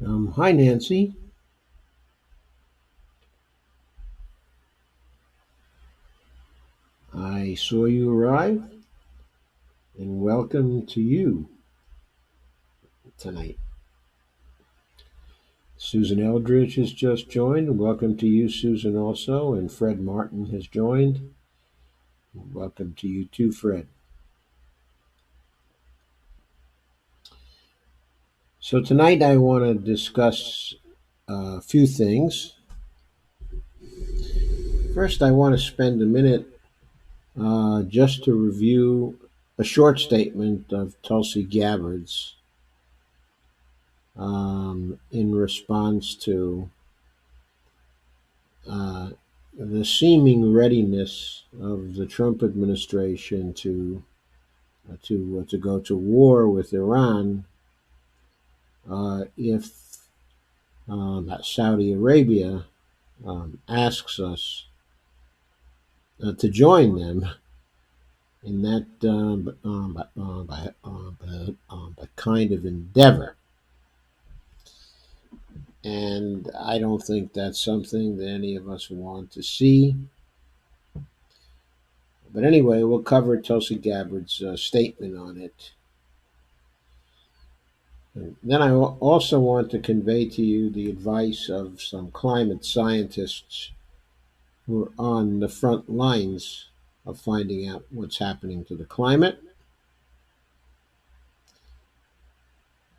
Hi, Nancy. I saw you arrive, and welcome to you tonight. Susan Eldridge has just joined. Welcome to you, Susan, also. And Fred Martin has joined. Welcome to you, too, Fred. So, tonight I want to discuss a few things. First, I want to spend a minute just to review a short statement of Tulsi Gabbard's in response to uh, the seeming readiness of the Trump administration to go to war with Iran if Saudi Arabia asks us to join them in that kind of endeavor. And I don't think that's something that any of us want to see. But anyway, we'll cover Tulsi Gabbard's statement on it. And then I also want to convey to you the advice of some climate scientists who are on the front lines of finding out what's happening to the climate.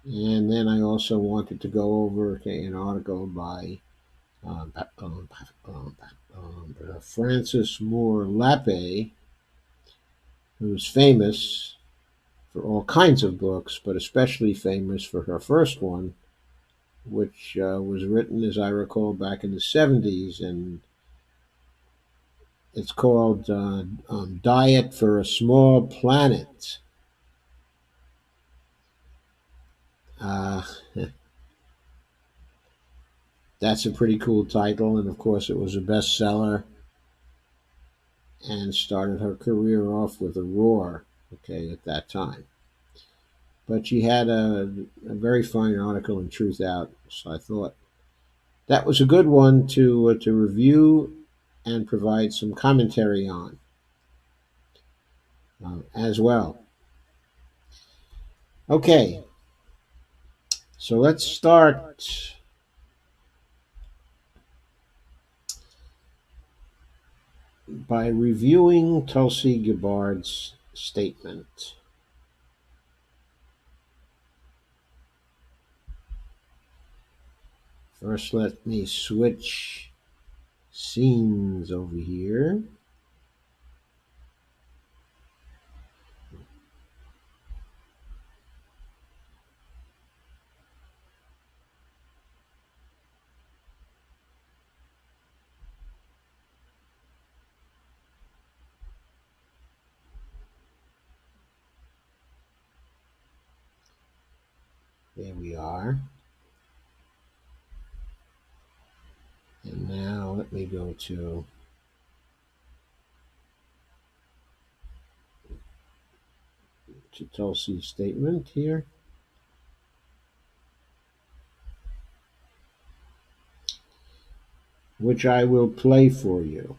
And then I also wanted to go over an article by Frances Moore Lappe, who's famous for all kinds of books, but especially famous for her first one, which was written, as I recall, back in the 70s, and it's called Diet for a Small Planet. Uh, that's a pretty cool title, and of course, it was a bestseller and started her career off with a roar, okay, at that time. But she had a very fine article in Truth Out, so I thought that was a good one to review and provide some commentary on as well. Okay, so let's start by reviewing Tulsi Gabbard's statement. First, let me switch scenes over here. There we are. And now let me go to Tulsi's statement here. Which I will play for you.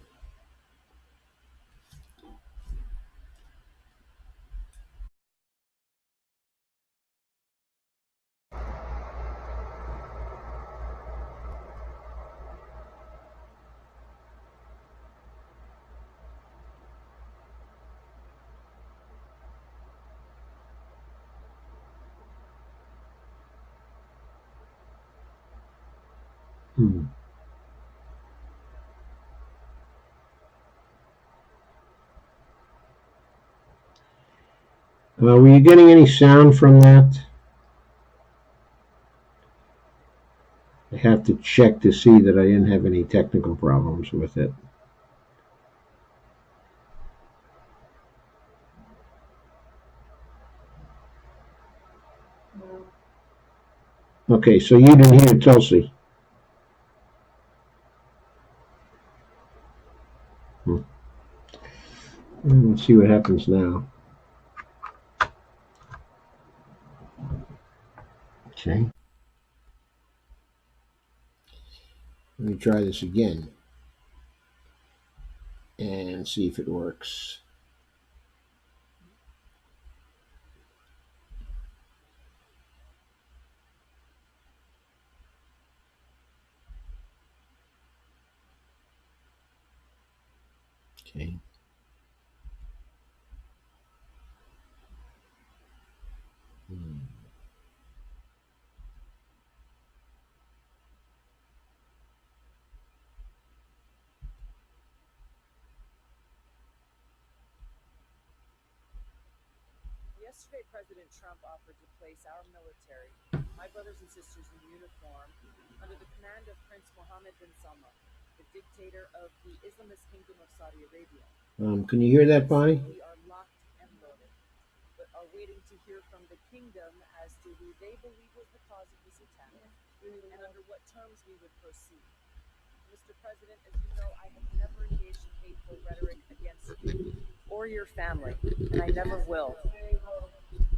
Hmm. Were you getting any sound from that? I have to check to see that I didn't have any technical problems with it. Okay, so you didn't hear Tulsi. Hmm. Let's see what happens now. Okay. Let me try this again and see if it works. Okay. Hmm. Yesterday, President Trump offered to place our military, my brothers and sisters in uniform, under the command of Prince Mohammed bin Salman, the dictator of the Islamist Kingdom of Saudi Arabia. Can you hear that, Bonnie? We are locked and loaded, but are waiting to hear from the kingdom as to who they believe was the cause of this attack and under what terms we would proceed. Mr. President, as you know, I have never engaged in hateful rhetoric against you or your family, and I never will.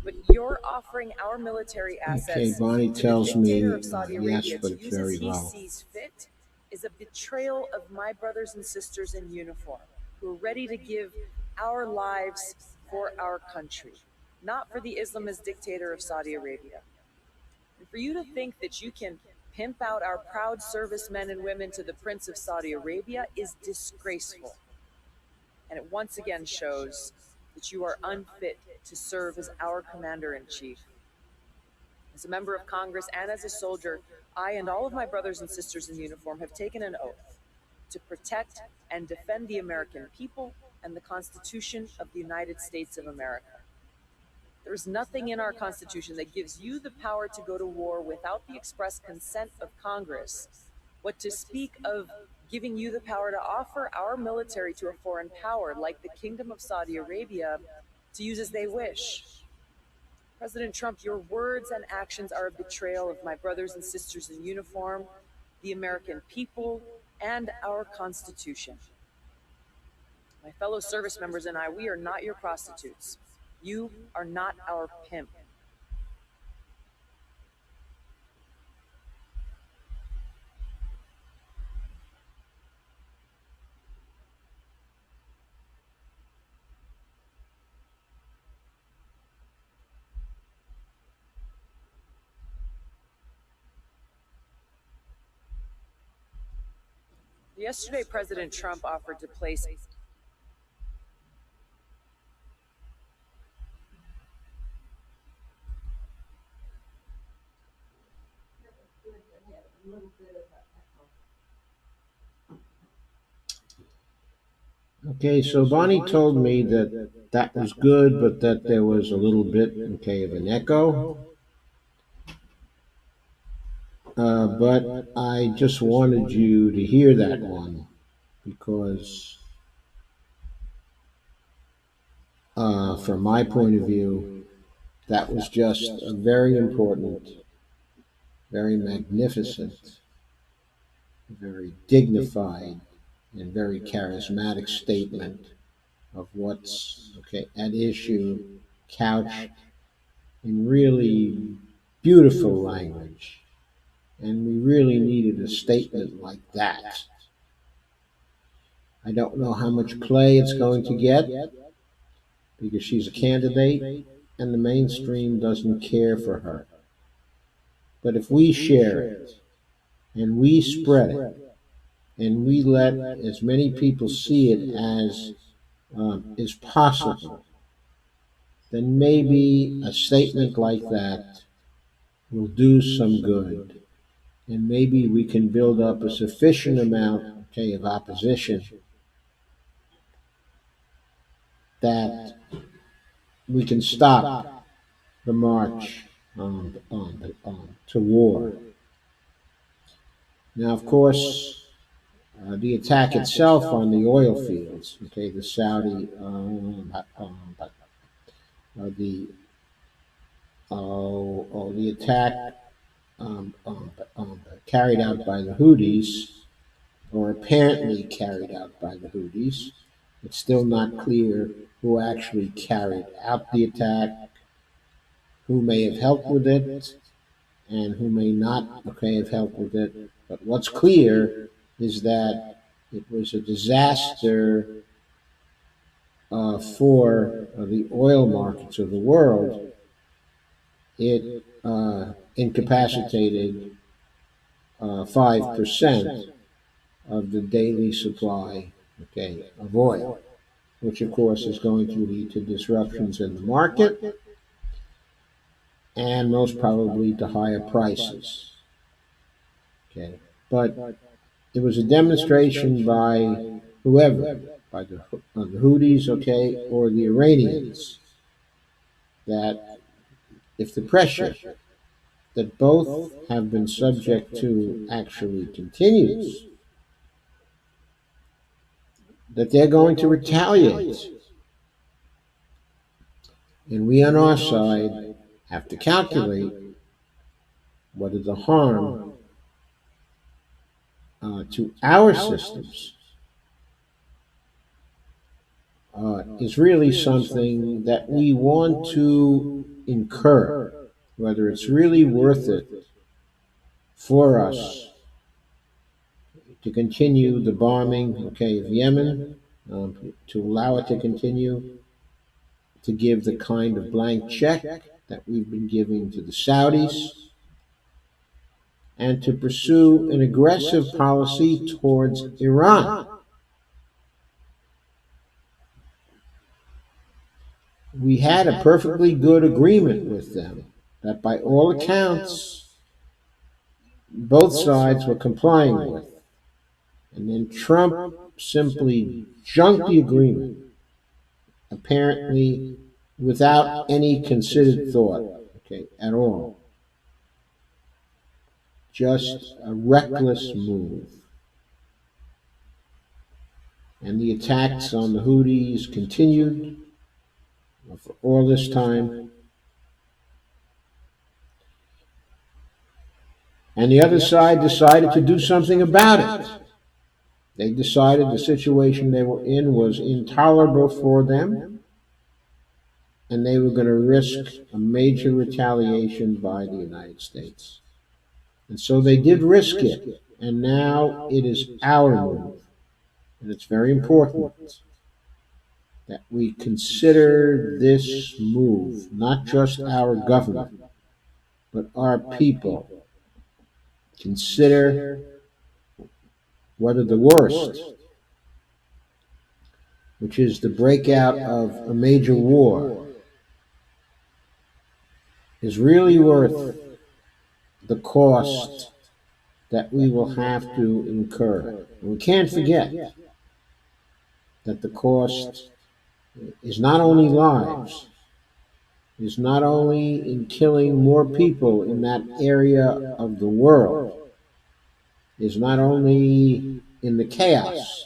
But you're offering our military Okay, assets Bonnie to the tells me dictator of Saudi yes, Arabia but to it's use as very he low. sees fit is a betrayal of my brothers and sisters in uniform who are ready to give our lives for our country, not for the Islamist dictator of Saudi Arabia. And for you to think that you can pimp out our proud servicemen and women to the Prince of Saudi Arabia is disgraceful. And it once again shows that you are unfit to serve as our commander in chief. As a member of Congress and as a soldier, I and all of my brothers and sisters in uniform have taken an oath to protect and defend the American people and the Constitution of the United States of America. There is nothing in our Constitution that gives you the power to go to war without the express consent of Congress. What to speak of giving you the power to offer our military to a foreign power like the Kingdom of Saudi Arabia to use as they wish. President Trump, your words and actions are a betrayal of my brothers and sisters in uniform, the American people, and our Constitution. My fellow service members and I, we are not your prostitutes. You are not our pimp. Yesterday, President Trump offered to place Okay, so Bonnie told me that that was good, but that there was a little bit, okay, of an echo. But I just wanted you to hear that one because, from my point of view, that was just a very important, very magnificent, very dignified, and very charismatic statement of what's okay at issue, couched in really beautiful language. And we really needed a statement like that. I don't know how much play it's going to get because she's a candidate and the mainstream doesn't care for her. But if we share it and we spread it and we let as many people see it as is possible, then maybe a statement like that will do some good. And maybe we can build up a sufficient amount, okay, of opposition that we can stop the march to war. Now, of course, the attack itself on the oil fields, okay, the Saudi, the the attack carried out by the Houthis, or apparently carried out by the Houthis. It's still not clear who actually carried out the attack, who may have helped with it, and who may not, okay, have helped with it. But what's clear is that it was a disaster for the oil markets of the world. It incapacitated 5% of the daily supply, okay, of oil, which of course is going to lead to disruptions in the market and most probably to higher prices. Okay, but it was a demonstration by whoever, by the Houthis, okay, or the Iranians, that if the pressure that both have been subject to actually continues, that they're going to retaliate. And we on our side have to calculate what is the harm to our systems is really something that we want to incur, whether it's really worth it for us to continue the bombing, okay, of Yemen, to allow it to continue, to give the kind of blank check that we've been giving to the Saudis, and to pursue an aggressive policy towards Iran. We had a perfectly good agreement with them that, by all accounts, both sides were complying with. And then Trump simply junked the agreement, apparently without any considered thought, okay, at all. Just a reckless move. And the attacks on the Houthis continued for all this time. And the other side decided to do something about it. They decided the situation they were in was intolerable for them, and they were going to risk a major retaliation by the United States. And so they did risk it, and now it is our move. And it's very important that we consider this move, not just our government, but our people. Consider whether the worst, which is the breakout of a major war, is really worth the cost that we will have to incur. And we can't forget that the cost is not only lives, is not only in killing more people in that area of the world, is not only in the chaos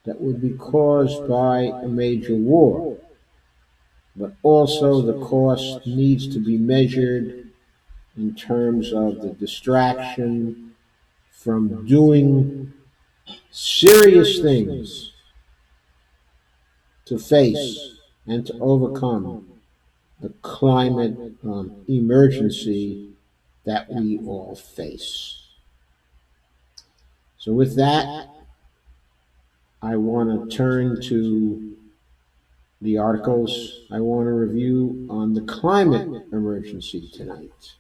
that would be caused by a major war, but also the cost needs to be measured in terms of the distraction from doing serious things to face and to overcome the climate emergency that we all face. So, with that, I want to turn to the articles I want to review on the climate emergency tonight.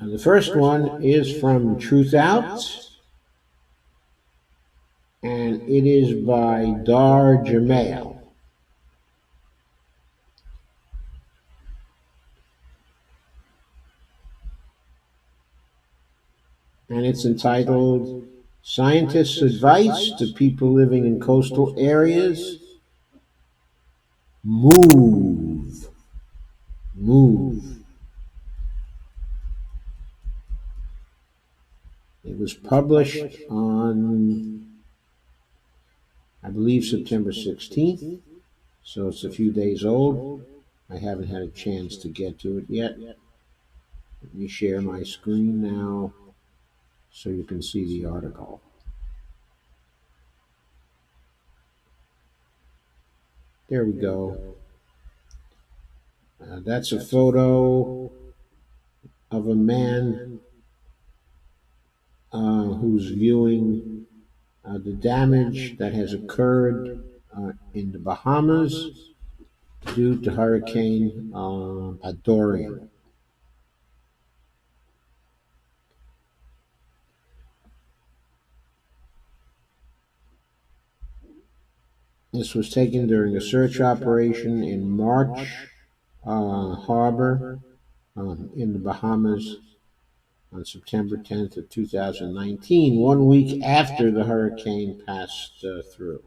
Now, the first one is from Truth Out, and it is by Dar Jamail. And it's entitled Scientists' Advice to People Living in Coastal Areas: Move. Move. It was published on, I believe, September 16th, so it's a few days old. I haven't had a chance to get to it yet. Let me share my screen now so you can see the article. There we go. That's a photo of a man who's viewing the damage that has occurred in the Bahamas due to Hurricane Dorian. This was taken during a search operation in March Harbor in the Bahamas on September 10th of 2019, 1 week after the hurricane passed through.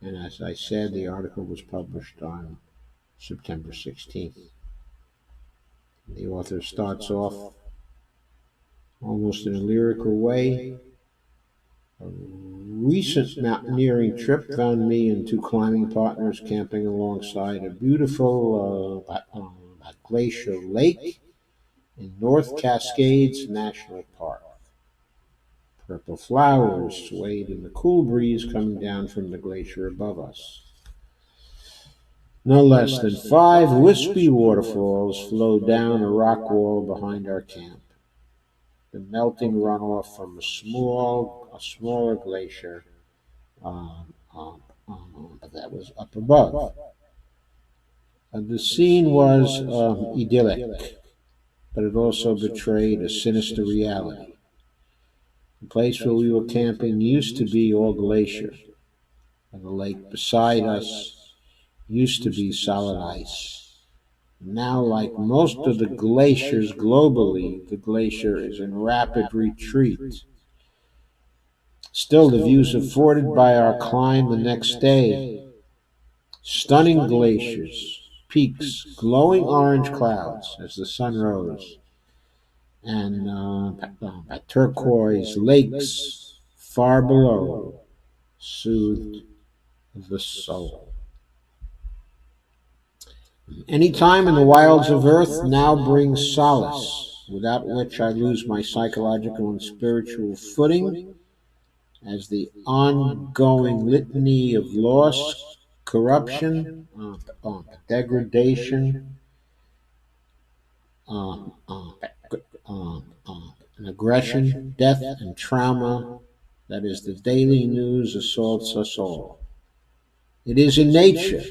And as I said, the article was published on September 16th. The author starts off almost in a lyrical way. A recent mountaineering trip found me and two climbing partners camping alongside a beautiful glacial lake in North Cascades National Park. Purple flowers swayed in the cool breeze coming down from the glacier above us. No less than 5 wispy waterfalls flowed down a rock wall behind our camp. The melting runoff from a smaller glacier that was up above. The scene was idyllic, but it also betrayed a sinister reality. The place where we were camping used to be all glacier, and the lake beside us used to be solid ice. Now, like most of the glaciers globally, the glacier is in rapid retreat. Still, the views afforded by our climb the next day, stunning glaciers, peaks, glowing orange clouds as the sun rose, and turquoise lakes far below soothed the soul. Any time in the wilds of earth now brings solace, without which I lose my psychological and spiritual footing, as the ongoing litany of loss, corruption, degradation, um, um, and aggression, death, and trauma that is the daily news assaults us all. It is in nature,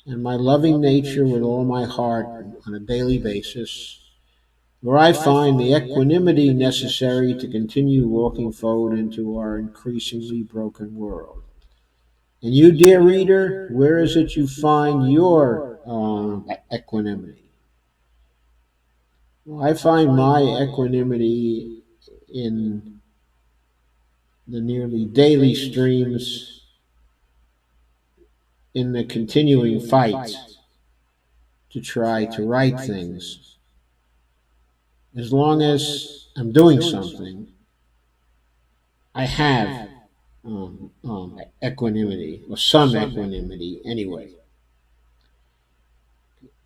and my loving nature with all my heart on a daily basis, where I find the equanimity necessary to continue walking forward into our increasingly broken world. And you, dear reader, where is it you find your equanimity? Well, I find my equanimity in the nearly daily streams, in the continuing fight to try to right things. As long as I'm doing something, I have equanimity, or some equanimity anyway.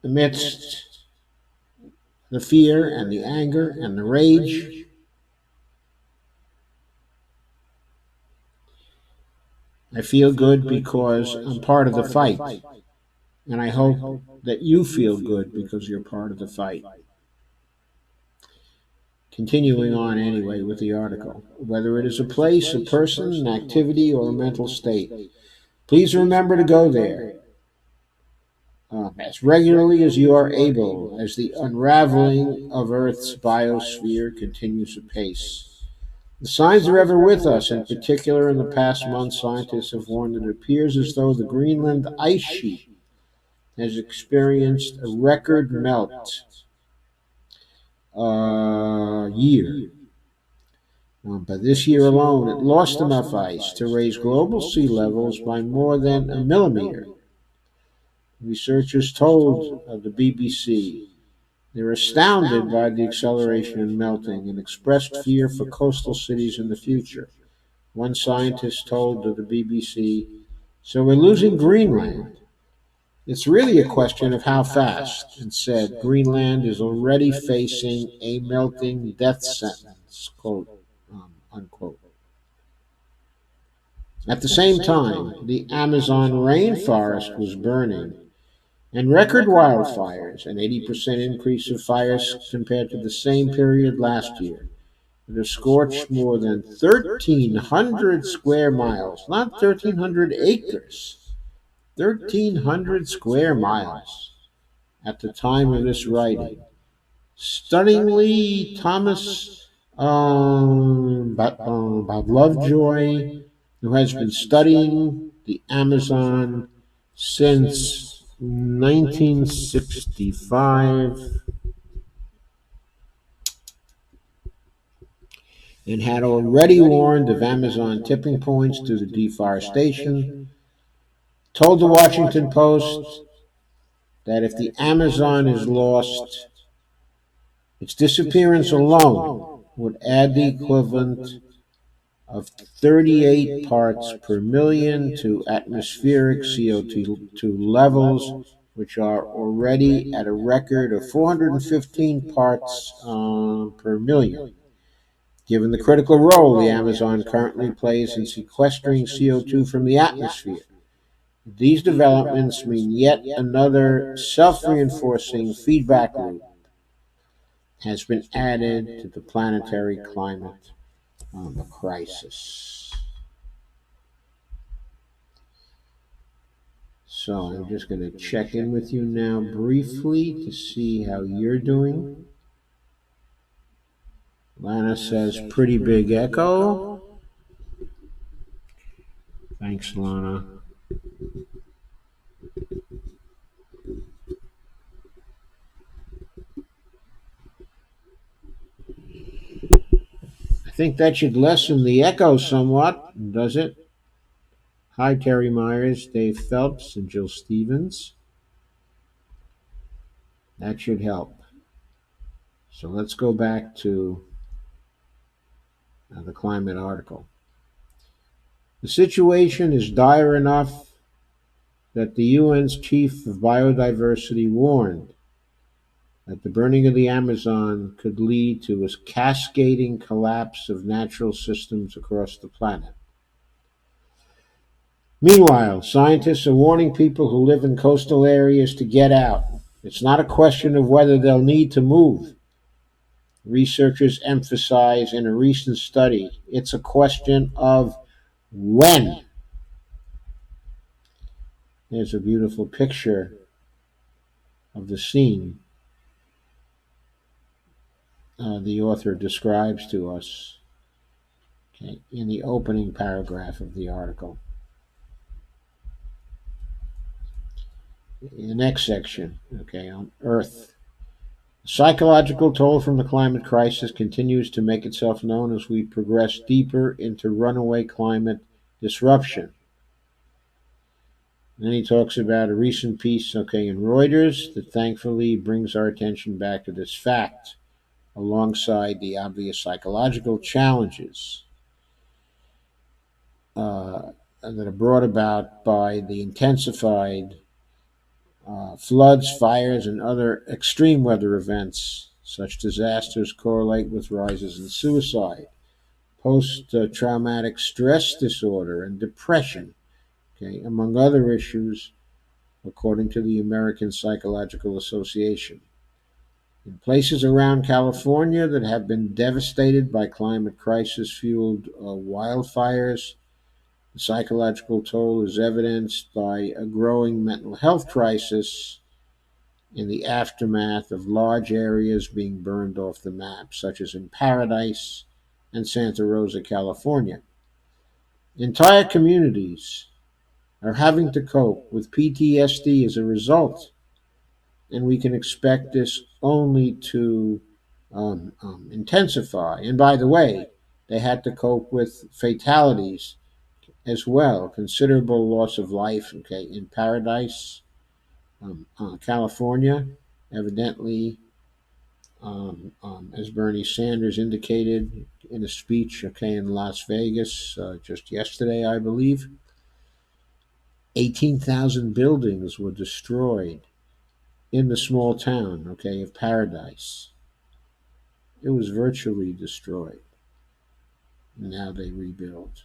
Amidst the fear and the anger and the rage, I feel good because I'm part of the fight. And I hope that you feel good because you're part of the fight. Continuing on anyway with the article. Whether it is a place, a person, an activity, or a mental state, please remember to go there as regularly as you are able as the unraveling of Earth's biosphere continues apace. The signs are ever with us. In particular, in the past month, scientists have warned that it appears as though the Greenland ice sheet has experienced a record melt year. But this year alone, it lost enough ice to raise global sea levels by more than a millimeter. Researchers told the BBC they're astounded by the acceleration in melting and expressed fear for coastal cities in the future. One scientist told the BBC, "So we're losing Greenland. It's really a question of how fast," and said Greenland is already facing a melting death sentence, quote, unquote. At the same time, the Amazon rainforest was burning, and record wildfires, an 80% increase of fires compared to the same period last year. It has scorched more than 1,300 square miles, not 1,300 acres, 1,300 square miles at the time of this writing. Stunningly, Thomas Lovejoy, who has been studying the Amazon since 1965 and had already warned of Amazon tipping points due to deforestation, told the Washington Post that if the Amazon is lost, its disappearance alone would add the equivalent of 38 parts per million to atmospheric CO2 levels, which are already at a record of 415 parts per million. Given the critical role the Amazon currently plays in sequestering CO2 from the atmosphere, these developments mean yet another self reinforcing feedback loop has been added to the planetary climate crisis. So I'm just going to check in with you now briefly to see how you're doing. Lana says pretty big echo. Thanks, Lana. I think that should lessen the echo somewhat, does it? Hi, Terry Myers, Dave Phelps, and Jill Stevens. That should help. So let's go back to the climate article. The situation is dire enough that the UN's chief of biodiversity warned that the burning of the Amazon could lead to a cascading collapse of natural systems across the planet. Meanwhile, scientists are warning people who live in coastal areas to get out. It's not a question of whether they'll need to move. Researchers emphasize in a recent study, it's a question of when. There's a beautiful picture of the scene the author describes to us, okay, in the opening paragraph of the article. In the next section, okay, on Earth. The psychological toll from the climate crisis continues to make itself known as we progress deeper into runaway climate disruption. Then he talks about a recent piece, okay, in Reuters that thankfully brings our attention back to this fact, alongside the obvious psychological challenges that are brought about by the intensified floods, fires, and other extreme weather events. Such disasters correlate with rises in suicide, post traumatic stress disorder, and depression, okay, among other issues, according to the American Psychological Association. In places around California that have been devastated by climate crisis fueled wildfires, the psychological toll is evidenced by a growing mental health crisis in the aftermath of large areas being burned off the map, such as in Paradise and Santa Rosa, California. Entire communities are having to cope with PTSD as a result, and we can expect this only to intensify. And by the way, they had to cope with fatalities as well, considerable loss of life, okay, in Paradise, California, evidently, as Bernie Sanders indicated in a speech, okay, in Las Vegas just yesterday, I believe. 18,000 buildings were destroyed in the small town, okay, of Paradise. It was virtually destroyed. Now they rebuild.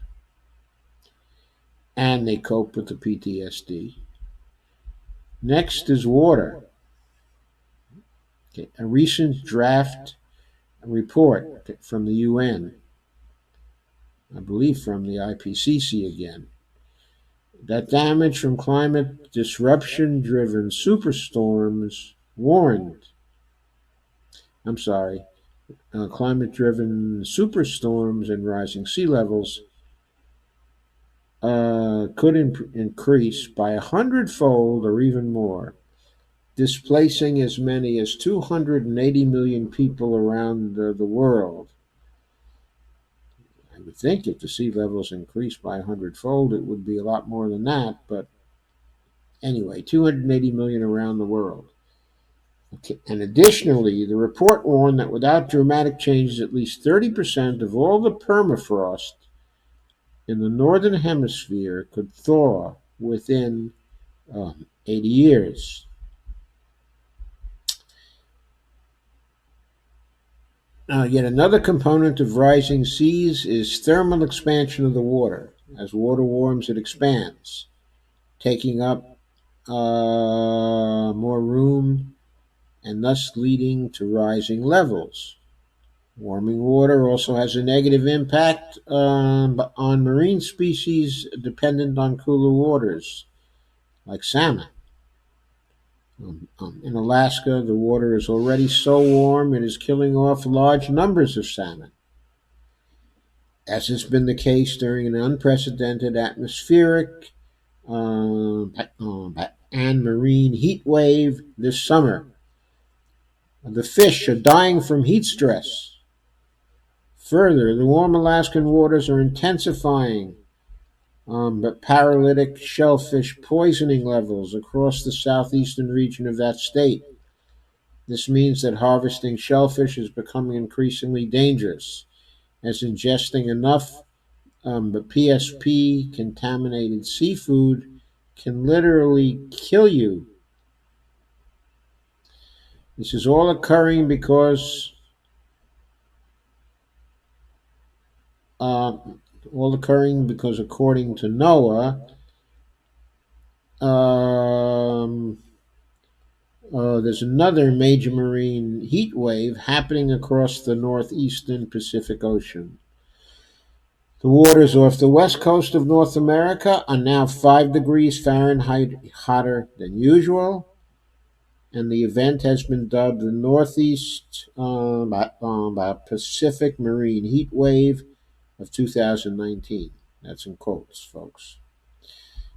And they cope with the PTSD. Next is water. Okay. A recent draft report from the UN, I believe from the IPCC again, that damage from climate disruption driven superstorms warned, I'm sorry, climate driven superstorms and rising sea levels could increase by 100-fold or even more, displacing as many as 280 million people around the world. I would think if the sea levels increased by 100-fold, it would be a lot more than that, but anyway, 280 million around the world. Okay. And additionally, the report warned that without dramatic changes, at least 30% of all the permafrost in the northern hemisphere could thaw within 80 years. Now, yet another component of rising seas is thermal expansion of the water. As water warms, it expands, taking up more room and thus leading to rising levels. Warming water also has a negative impact on marine species dependent on cooler waters, like salmon. In Alaska, the water is already so warm it is killing off large numbers of salmon, as has been the case during an unprecedented atmospheric and marine heat wave this summer. The fish are dying from heat stress. Further, the warm Alaskan waters are intensifying but paralytic shellfish poisoning levels across the southeastern region of that state. This means that harvesting shellfish is becoming increasingly dangerous, as ingesting enough but PSP contaminated seafood can literally kill you. This is uh, all occurring because according to NOAA, um, there's another major marine heat wave happening across the northeastern Pacific Ocean. The waters off the west coast of North America are now 5 degrees Fahrenheit hotter than usual, and the event has been dubbed the Northeast Pacific Marine Heat Wave of 2019. That's in quotes, folks.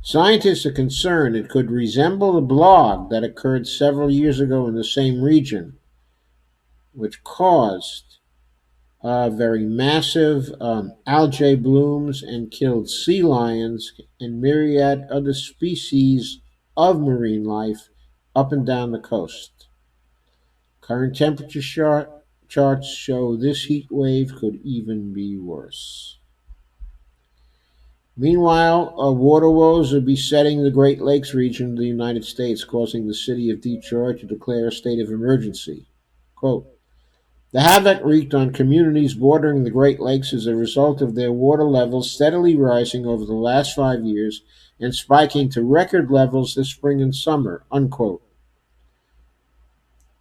Scientists are concerned it could resemble a blog that occurred several years ago in the same region, which caused very massive algae blooms and killed sea lions and myriad other species of marine life up and down the coast. Current temperature charts show this heat wave could even be worse. Meanwhile, water woes are besetting the Great Lakes region of the United States, causing the city of Detroit to declare a state of emergency. Quote, the havoc wreaked on communities bordering the Great Lakes is a result of their water levels steadily rising over the last 5 years and spiking to record levels this spring and summer, unquote.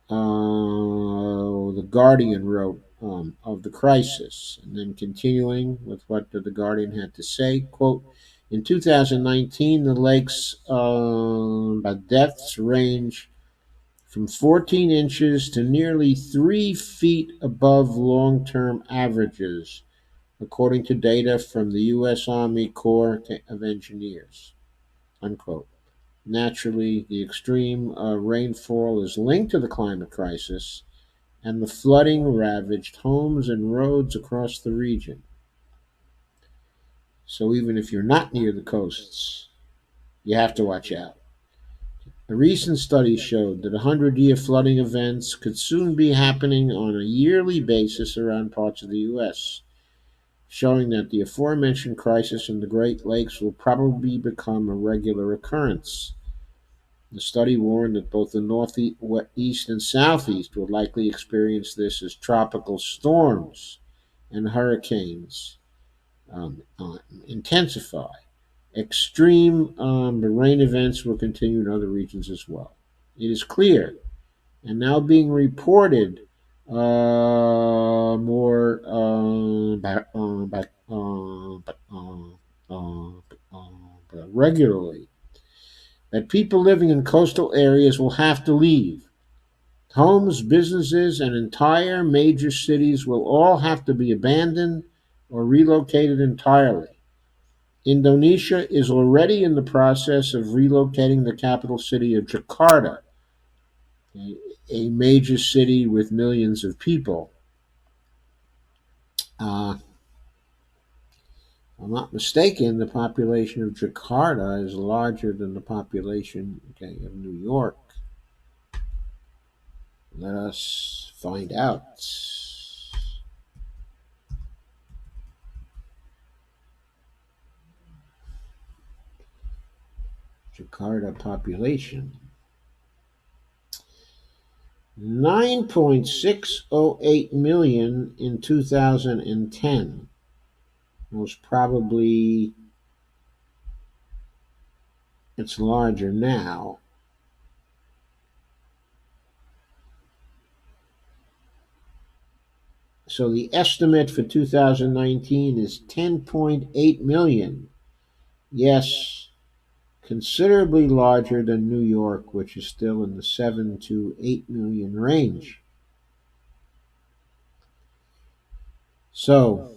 The Guardian wrote of the crisis, and then continuing with what the Guardian had to say, quote, in 2019, the lake's depths range from 14 inches to nearly 3 feet above long-term averages, according to data from the U.S. Army Corps of Engineers, unquote. Naturally, the extreme rainfall is linked to the climate crisis, and the flooding ravaged homes and roads across the region. So even if you're not near the coasts, you have to watch out. A recent study showed that 100-year flooding events could soon be happening on a yearly basis around parts of the U.S., showing that the aforementioned crisis in the Great Lakes will probably become a regular occurrence. The study warned that both the northeast and southeast would likely experience this as tropical storms and hurricanes intensify, Extreme rain events will continue in other regions as well. It is clear and now being reported more regularly that people living in coastal areas will have to leave. Homes, businesses, and entire major cities will all have to be abandoned or relocated entirely. Indonesia is already in the process of relocating the capital city of Jakarta, a major city with millions of people. If I'm not mistaken, the population of Jakarta is larger than the population, okay, of New York. Let us find out. Jakarta population 9.608 million in 2010. Most probably it's larger now. So the estimate for 2019 is 10.8 million. Yes, considerably larger than New York, which is still in the 7 to 8 million range. So,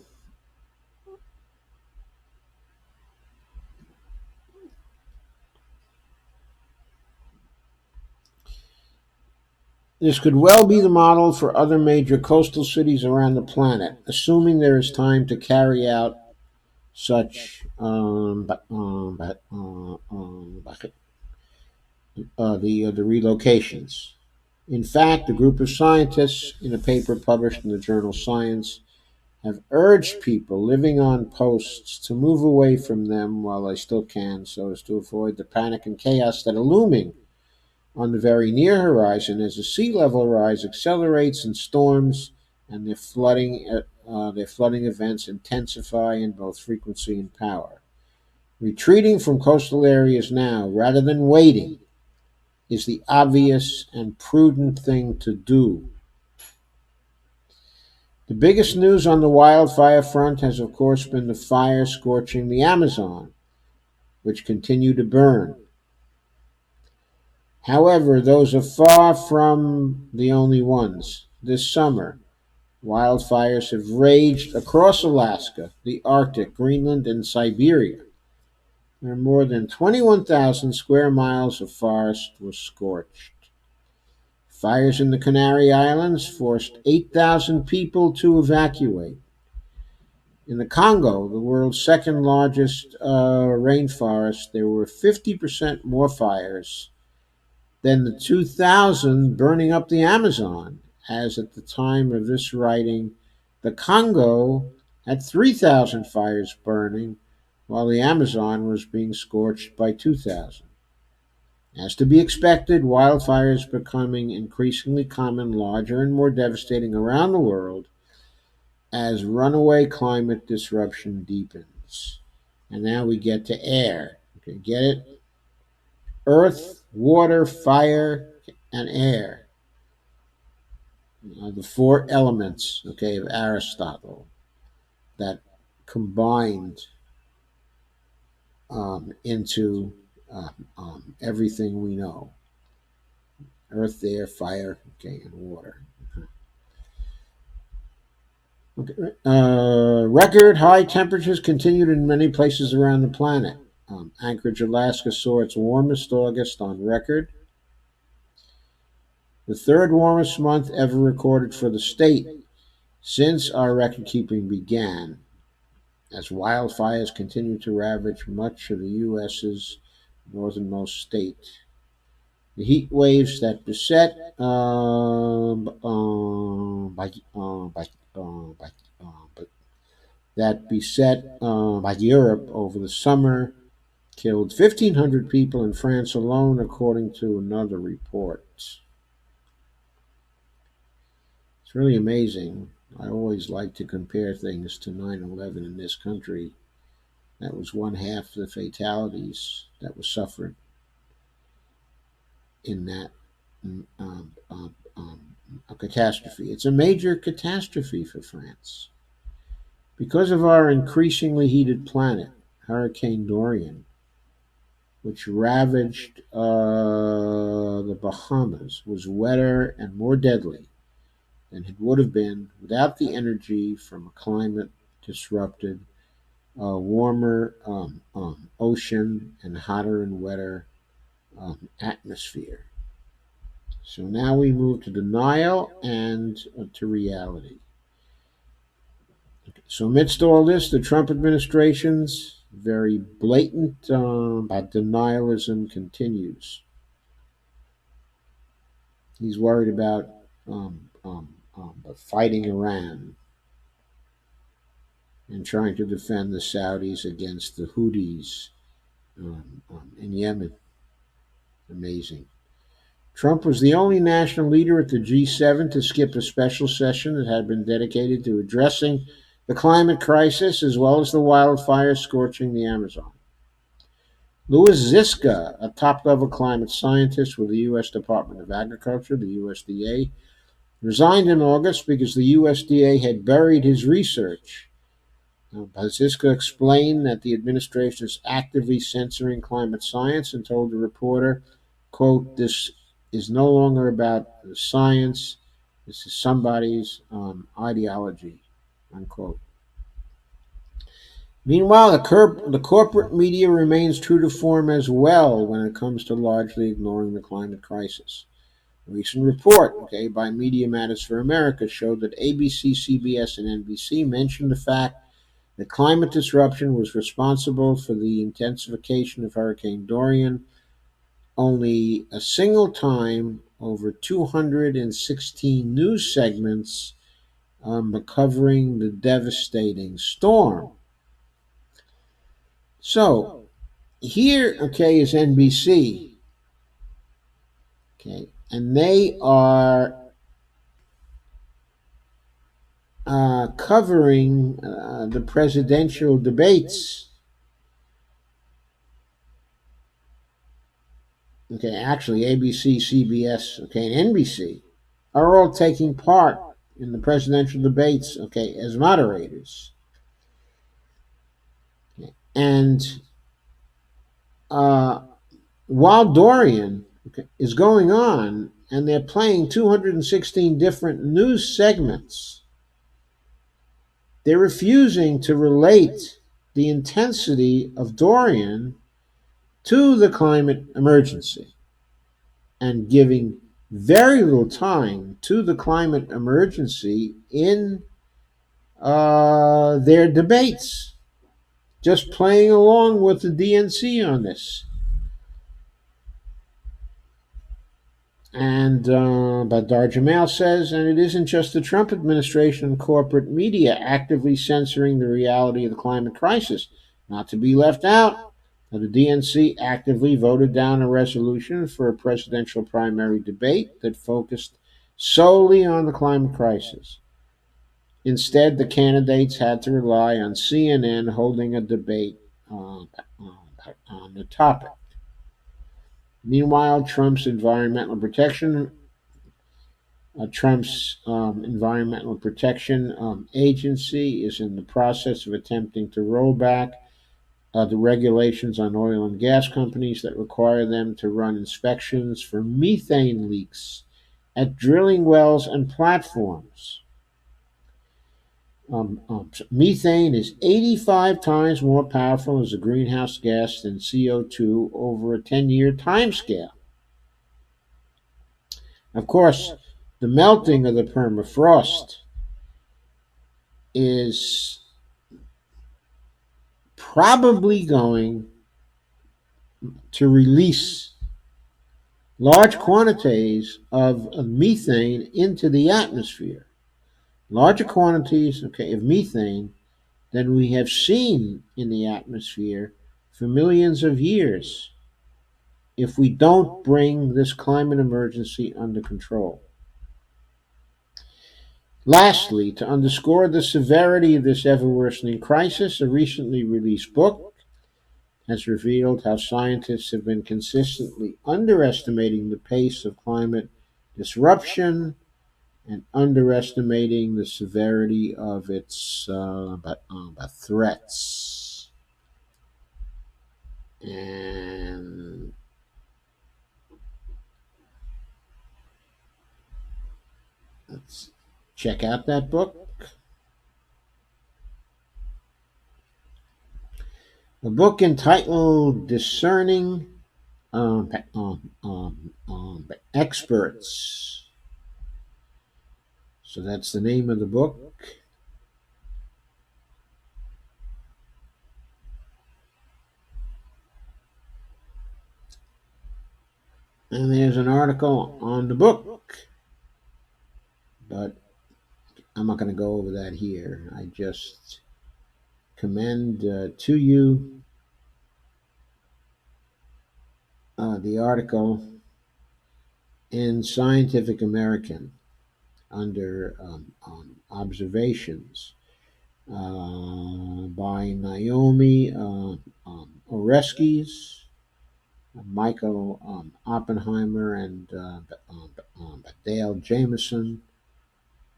this could well be the model for other major coastal cities around the planet, assuming there is time to carry out such the relocations. In fact, a group of scientists, in a paper published in the journal Science, have urged people living on posts to move away from them while they still can, so as to avoid the panic and chaos that are looming on the very near horizon as the sea level rise accelerates and storms and their flooding events intensify in both frequency and power. Retreating from coastal areas now, rather than waiting, is the obvious and prudent thing to do. The biggest news on the wildfire front has, of course, been the fire scorching the Amazon, which continue to burn. However, those are far from the only ones. This summer, wildfires have raged across Alaska, the Arctic, Greenland, and Siberia, where more than 21,000 square miles of forest was scorched. Fires in the Canary Islands forced 8,000 people to evacuate. In the Congo, the world's second largest rainforest, there were 50% more fires than the 2,000 burning up the Amazon, as at the time of this writing, the Congo had 3,000 fires burning, while the Amazon was being scorched by 2,000. As to be expected, wildfires becoming increasingly common, larger, and more devastating around the world as runaway climate disruption deepens. And now we get to air. Okay, get it? Earth, water, fire, and air. The four elements, okay, of Aristotle that combined into everything we know: earth, air, fire, okay, and water. Okay. Record high temperatures continued in many places around the planet. Anchorage, Alaska saw its warmest August on record, the third warmest month ever recorded for the state since our record keeping began, as wildfires continue to ravage much of the U.S.'s northernmost state. The heat waves that beset by Europe over the summer killed 1,500 people in France alone, according to another report. It's really amazing. I always like to compare things to 9/11 in this country. That was one half of the fatalities that were suffered in that um, um, a catastrophe. It's a major catastrophe for France. Because of our increasingly heated planet, Hurricane Dorian, which ravaged the Bahamas, was wetter and more deadly than it would have been without the energy from a climate disrupted, warmer ocean and hotter and wetter atmosphere. So now we move to denial and to reality. So, amidst all this, the Trump administration's very blatant denialism continues. He's worried about fighting Iran and trying to defend the Saudis against the Houthis in Yemen. Amazing. Trump was the only national leader at the G7 to skip a special session that had been dedicated to addressing the climate crisis as well as the wildfires scorching the Amazon. Louis Ziska, a top level climate scientist with the U.S. Department of Agriculture, the USDA, resigned in August because the USDA had buried his research. Ziska explained that the administration is actively censoring climate science and told the reporter, quote, "This is no longer about the science, this is somebody's ideology," unquote. Meanwhile, the corporate media remains true to form as well when it comes to largely ignoring the climate crisis. A recent report, by Media Matters for America showed that ABC, CBS, and NBC mentioned the fact that climate disruption was responsible for the intensification of Hurricane Dorian only a single time over 216 news segments covering the devastating storm. So, here, is NBC, and they are covering the presidential debates. Actually, ABC, CBS, and NBC are all taking part in the presidential debates, as moderators. And while Dorian is going on, and they're playing 216 different news segments, they're refusing to relate the intensity of Dorian to the climate emergency and giving very little time to the climate emergency in their debates, just playing along with the DNC on this. And Badar Jamal says, and it isn't just the Trump administration and corporate media actively censoring the reality of the climate crisis. Not to be left out, the DNC actively voted down a resolution for a presidential primary debate that focused solely on the climate crisis. Instead, the candidates had to rely on CNN holding a debate on the topic. Meanwhile, Trump's Environmental Protection Agency is in the process of attempting to roll back the regulations on oil and gas companies that require them to run inspections for methane leaks at drilling wells and platforms. Methane is 85 times more powerful as a greenhouse gas than CO2 over a 10-year time scale. Of course, the melting of the permafrost is probably going to release large quantities of methane into the atmosphere. Larger quantities of methane than we have seen in the atmosphere for millions of years if we don't bring this climate emergency under control. Lastly, to underscore the severity of this ever worsening crisis, a recently released book has revealed how scientists have been consistently underestimating the pace of climate disruption and underestimating the severity of its threats. And let's check out that book. A book entitled Discerning Experts. So that's the name of the book. And there's an article on the book, but I'm not going to go over that here. I just commend to you the article in Scientific American under observations by Naomi Oreskes, Michael Oppenheimer, and Dale Jameson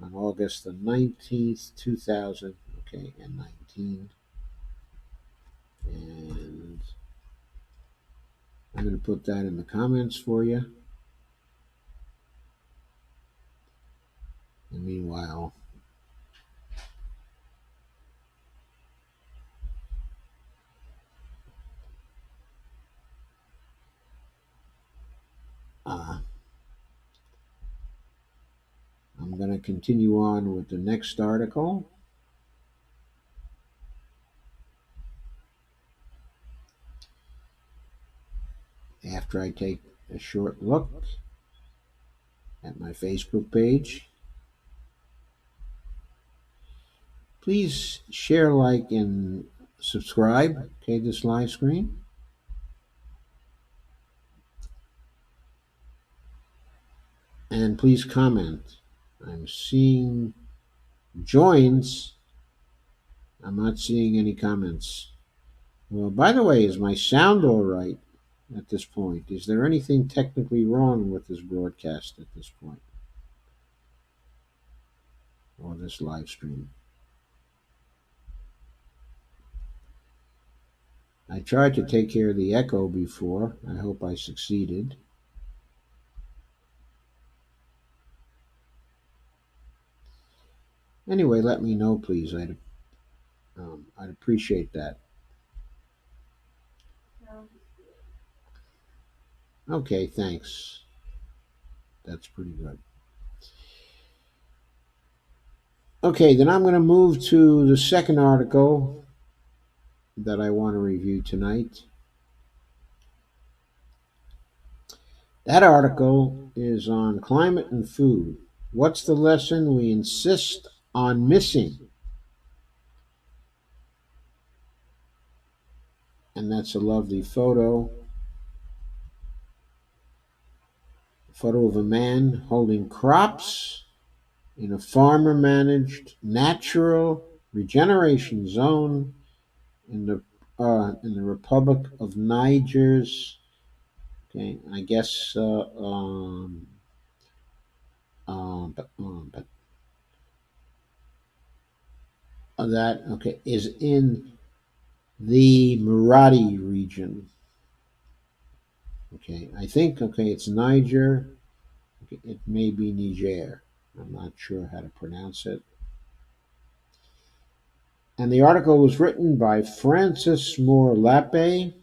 on August the 19th, 2000, okay, and 19. And I'm going to put that in the comments for you. And meanwhile, uh, I'm going to continue on with the next article. After I take a short look at my Facebook page, please share, like, and subscribe, okay, this live stream. And please comment. I'm seeing joins. I'm not seeing any comments. Well, by the way, is my sound all right at this point? Is there anything technically wrong with this broadcast at this point? Or this live stream? I tried to take care of the echo before. I hope I succeeded. Anyway, let me know, please. I'd appreciate that. Okay, thanks. That's pretty good. Okay, then I'm going to move to the second article that I want to review tonight. That article is on climate and food. What's the lesson we insist on missing? And that's a lovely photo. A photo of a man holding crops in a farmer managed natural regeneration zone in the Republic of Niger's. Okay, I guess but that okay is in the Maradi region. Okay, I think it's Niger. Okay, it may be Niger. I'm not sure how to pronounce it. And the article was written by Francis Moore Lappe,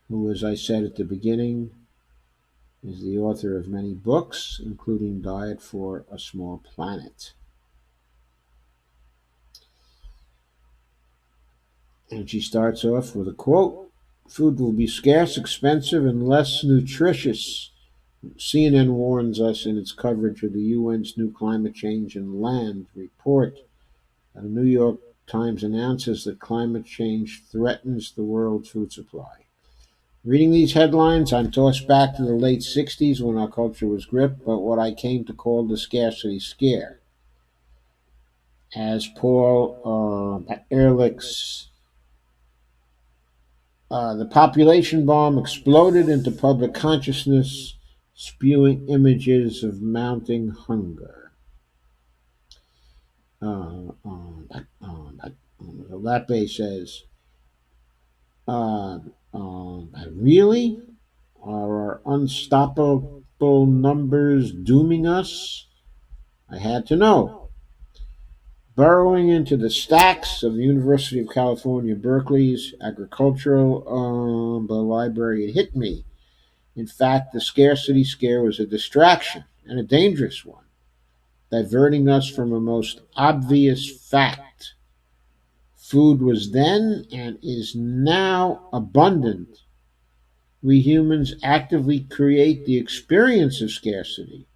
who, as I said at the beginning, is the author of many books, including Diet for a Small Planet. And she starts off with a quote: "Food will be scarce, expensive, and less nutritious." CNN warns us in its coverage of the UN's new climate change and land report. The New York Times announces that climate change threatens the world's food supply. Reading these headlines, I'm tossed back to the late 60s when our culture was gripped by what I came to call the scarcity scare. As Paul Ehrlich's the population bomb exploded into public consciousness, spewing images of mounting hunger. Lappe says, uh, really? Are our unstoppable numbers dooming us? I had to know. Burrowing into the stacks of the University of California, Berkeley's agricultural library, it hit me. In fact, the scarcity scare was a distraction, and a dangerous one, diverting us from a most obvious fact. Food was then and is now abundant. We humans actively create the experience of scarcity,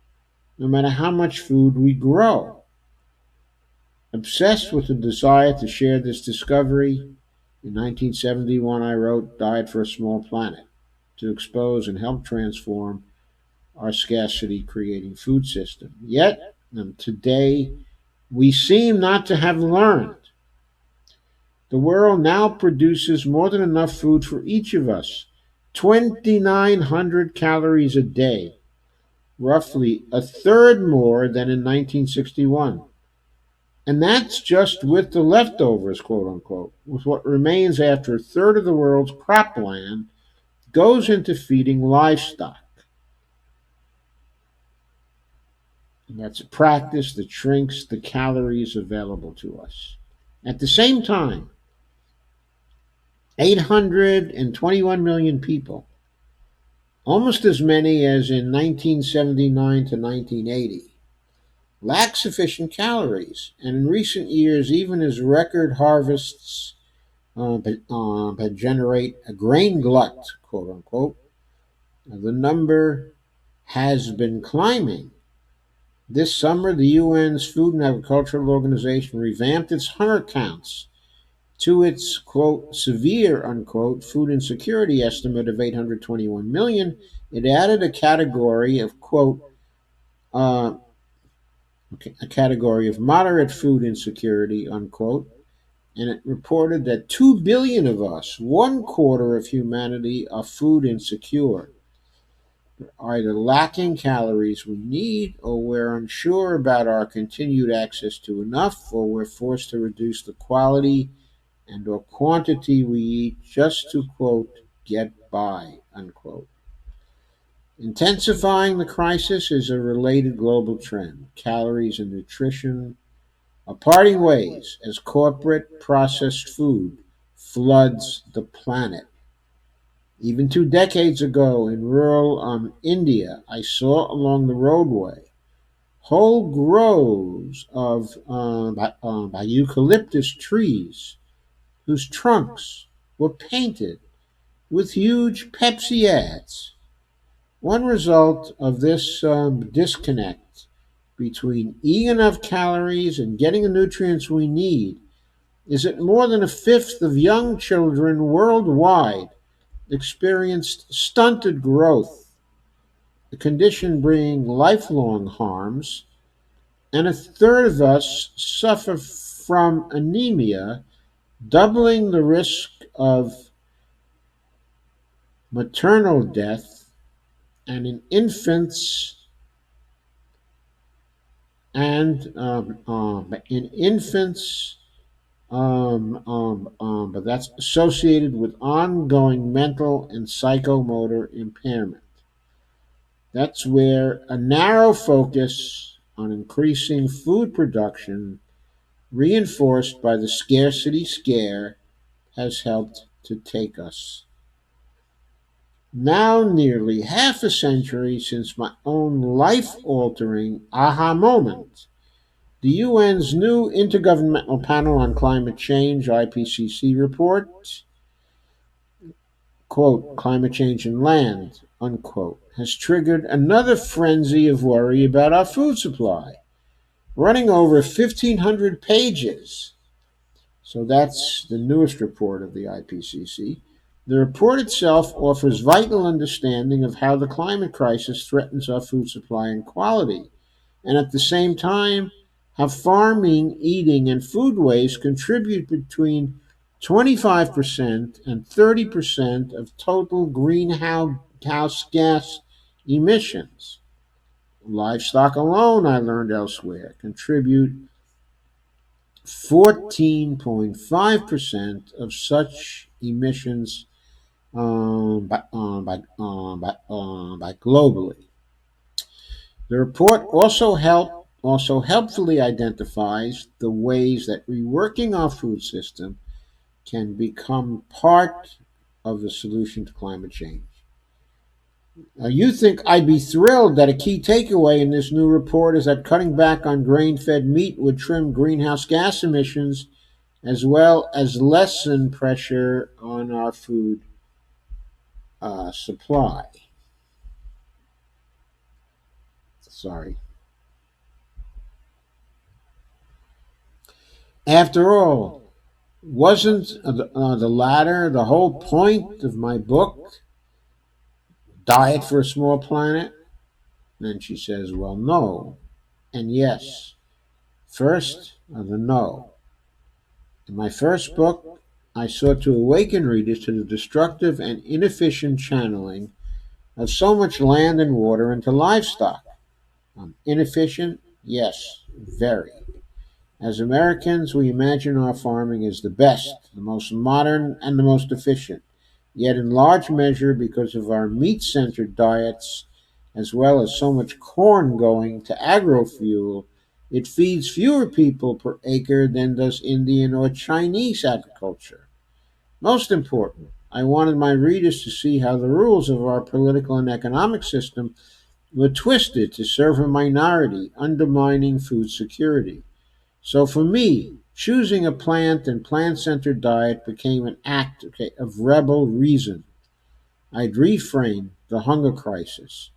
no matter how much food we grow. Obsessed with the desire to share this discovery, in 1971 I wrote Diet for a Small Planet to expose and help transform our scarcity creating food system. Yet, today, we seem not to have learned. The world now produces more than enough food for each of us, 2,900 calories a day, roughly a third more than in 1961. And that's just with the leftovers, quote unquote, with what remains after a third of the world's cropland goes into feeding livestock. And that's a practice that shrinks the calories available to us. At the same time, 821 million people, almost as many as in 1979 to 1980, lack sufficient calories, and in recent years, even as record harvests generate a grain glut, quote unquote, the number has been climbing. This summer, the UN's Food and Agricultural Organization revamped its hunger counts to its, quote, severe, unquote, food insecurity estimate of 821 million. It added a category of, quote, uh, a category of moderate food insecurity, unquote, and it reported that 2 billion of us, one quarter of humanity, are food insecure, either lacking calories we need, or we're unsure about our continued access to enough, or we're forced to reduce the quality and or quantity we eat just to, quote, get by, unquote. Intensifying the crisis is a related global trend. Calories and nutrition are parting ways as corporate processed food floods the planet. Even 2 decades ago in rural India, I saw along the roadway whole groves of eucalyptus trees whose trunks were painted with huge Pepsi ads. One result of this disconnect between eating enough calories and getting the nutrients we need is that more than a fifth of young children worldwide experienced stunted growth, a condition bringing lifelong harms, and a third of us suffer from anemia, doubling the risk of maternal death and in infants, but that's associated with ongoing mental and psychomotor impairment. That's where a narrow focus on increasing food production, reinforced by the scarcity scare, has helped to take us. Now, nearly half a century since my own life altering aha moment, the UN's new Intergovernmental Panel on Climate Change, IPCC, report, quote, climate change and land, unquote, has triggered another frenzy of worry about our food supply, running over 1,500 pages. So that's the newest report of the IPCC. The report itself offers vital understanding of how the climate crisis threatens our food supply and quality, and at the same time, how farming, eating, and food waste contribute between 25% and 30% of total greenhouse gas emissions. Livestock alone, I learned elsewhere, contribute 14.5% of such emissions by globally. The report also helpfully identifies the ways that reworking our food system can become part of the solution to climate change. Now, you think I'd be thrilled that a key takeaway in this new report is that cutting back on grain fed meat would trim greenhouse gas emissions as well as lessen pressure on our food supply. Sorry. After all, wasn't the latter the whole point of my book, Diet for a Small Planet? And she says, well, no, and yes. First, the no. In my first book, I sought to awaken readers to the destructive and inefficient channeling of so much land and water into livestock. Inefficient? Yes, very. As Americans, we imagine our farming as the best, the most modern, and the most efficient. Yet, in large measure, because of our meat centered diets, as well as so much corn going to agrofuel, it feeds fewer people per acre than does Indian or Chinese agriculture. Most important, I wanted my readers to see how the rules of our political and economic system were twisted to serve a minority, undermining food security. So for me, choosing a plant and plant centered diet became an act, okay, of rebel reason. I'd reframe the hunger crisis.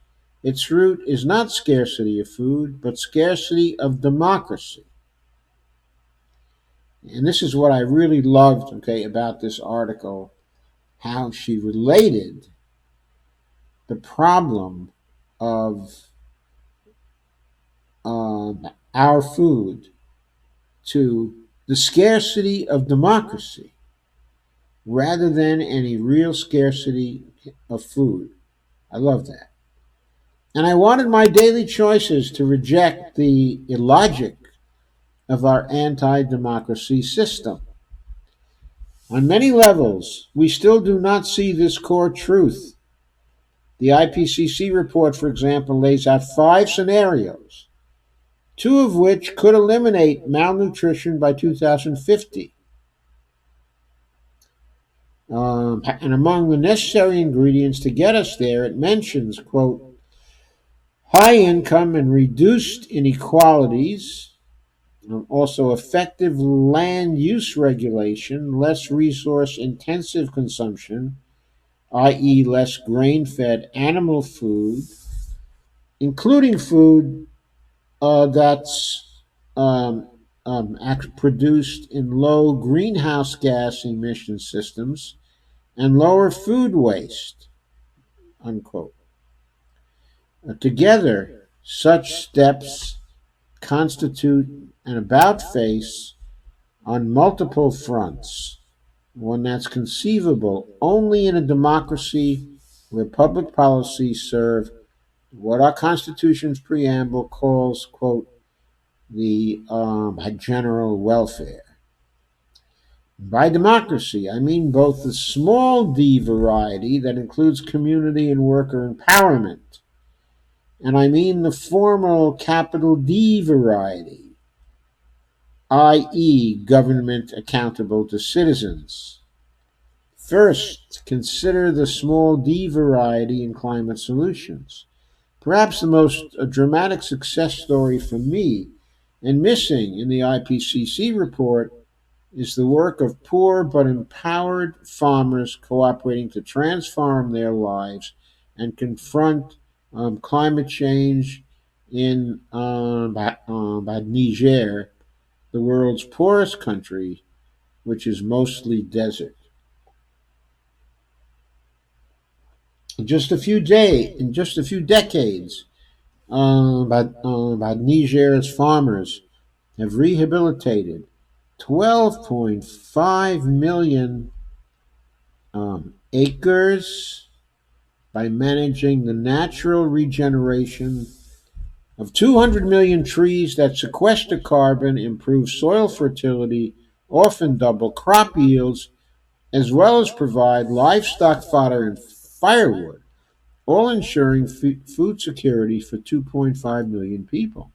Its root is not scarcity of food, but scarcity of democracy. And this is what I really loved, okay, about this article, how she related the problem of our food to the scarcity of democracy rather than any real scarcity of food. I love that. And I wanted my daily choices to reject the illogic of our anti democracy system. On many levels, we still do not see this core truth. The IPCC report, for example, lays out 5 scenarios, two of which could eliminate malnutrition by 2050. And among the necessary ingredients to get us there, it mentions, quote, high income and reduced inequalities, also effective land use regulation, less resource intensive consumption, i.e., less grain fed animal food, including food that's produced in low greenhouse gas emission systems, and lower food waste, unquote. Together, such steps constitute an about face on multiple fronts, one that's conceivable only in a democracy where public policies serve what our Constitution's preamble calls, quote, the general welfare. By democracy, I mean both the small d variety that includes community and worker empowerment, and I mean the formal capital D variety, i.e., government accountable to citizens. First, consider the small d variety in climate solutions. Perhaps the most dramatic success story for me, and missing in the IPCC report, is the work of poor but empowered farmers cooperating to transform their lives and confront climate change in Niger, the world's poorest country, which is mostly desert. in just a few decades, about Niger's farmers have rehabilitated 12.5 million acres by managing the natural regeneration of 200 million trees that sequester carbon, improve soil fertility, often double crop yields, as well as provide livestock fodder and firewood, all ensuring food security for 2.5 million people.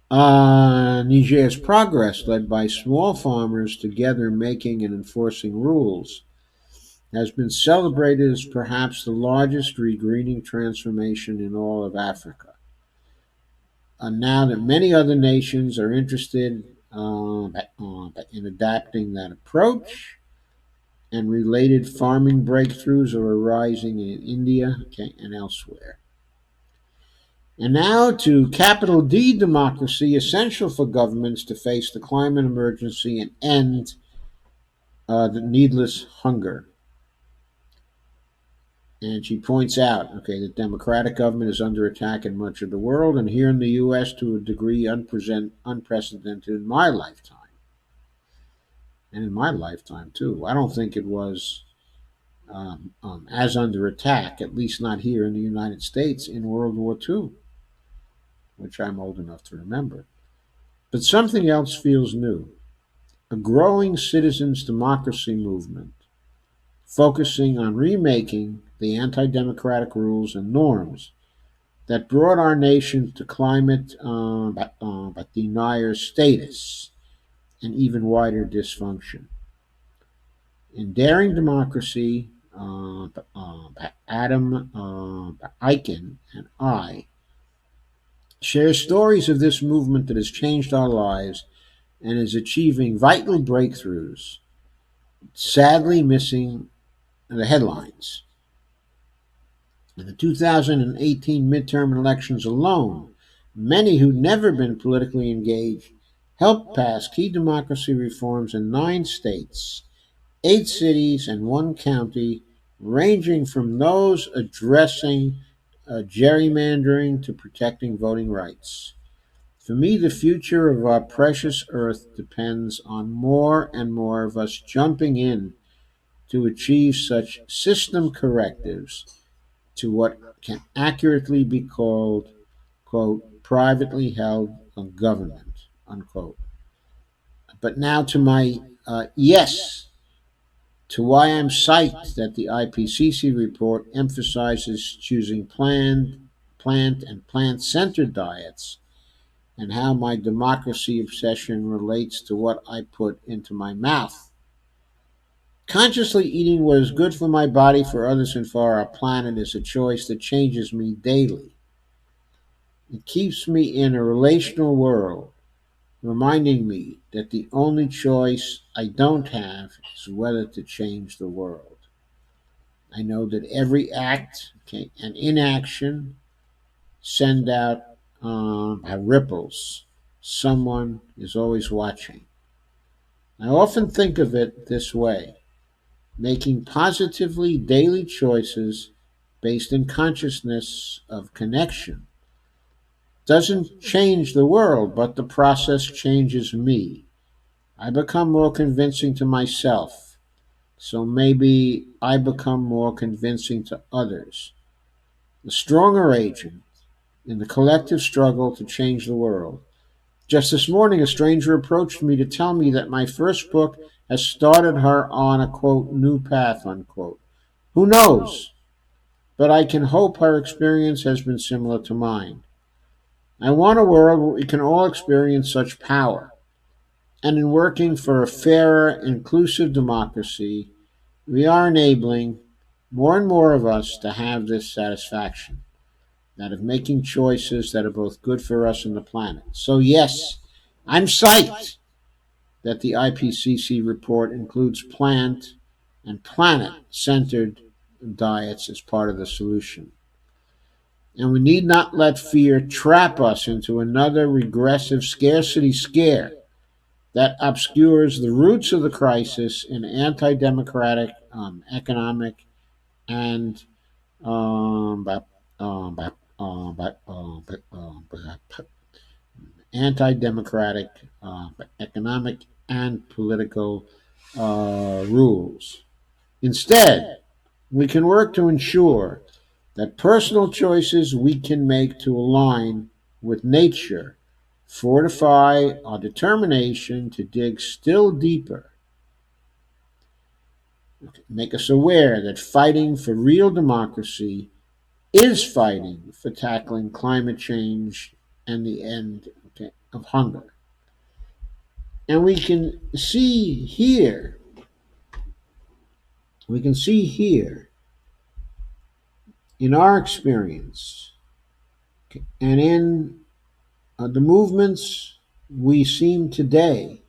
Niger's progress, led by small farmers together making and enforcing rules, has been celebrated as perhaps the largest regreening transformation in all of Africa. Now that many other nations are interested in adapting that approach, and related farming breakthroughs are arising in India, okay, and elsewhere. And now to capital D democracy, essential for governments to face the climate emergency and end the needless hunger. And she points out, okay, that democratic government is under attack in much of the world, and here in the U.S. to a degree unprecedented in my lifetime, and in my lifetime too. I don't think it was as under attack, at least not here in the United States, in World War II, which I'm old enough to remember. But something else feels new: a growing citizens' democracy movement focusing on remaking the anti democratic rules and norms that brought our nation to climate denier status and even wider dysfunction. In Daring Democracy, Adam Eichen and I share stories of this movement that has changed our lives and is achieving vital breakthroughs, sadly missing the headlines. In the 2018 midterm elections alone, many who'd never been politically engaged helped pass key democracy reforms in 9 states, 8 cities, and 1 county, ranging from those addressing gerrymandering to protecting voting rights. For me, the future of our precious earth depends on more and more of us jumping in to achieve such system correctives to what can accurately be called, quote, privately held government, unquote. But now to my yes, to why I'm psyched that the IPCC report emphasizes choosing plant and plant centered diets, and how my democracy obsession relates to what I put into my mouth. Consciously eating what is good for my body, for others, and for our planet is a choice that changes me daily. It keeps me in a relational world, reminding me that the only choice I don't have is whether to change the world. I know that every act, okay, and inaction send out ripples. Someone is always watching. I often think of it this way: making positively daily choices based in consciousness of connection doesn't change the world, but the process changes me. I become more convincing to myself, so maybe I become more convincing to others. The stronger agent in the collective struggle to change the world. Just this morning, a stranger approached me to tell me that my first book has started her on a, quote, new path, unquote. Who knows? But I can hope her experience has been similar to mine. I want a world where we can all experience such power. And in working for a fairer, inclusive democracy, we are enabling more and more of us to have this satisfaction, that of making choices that are both good for us and the planet. So, yes, I'm psyched that the IPCC report includes plant and planet centered diets as part of the solution. And we need not let fear trap us into another regressive scarcity scare that obscures the roots of the crisis in anti democratic economic and by, by, anti-democratic economic and political rules. Instead, we can work to ensure that personal choices we can make to align with nature fortify our determination to dig still deeper, make us aware that fighting for real democracy is fighting for tackling climate change and the end, okay, of hunger. And we can see here in our experience, okay, and in the movements we seem today,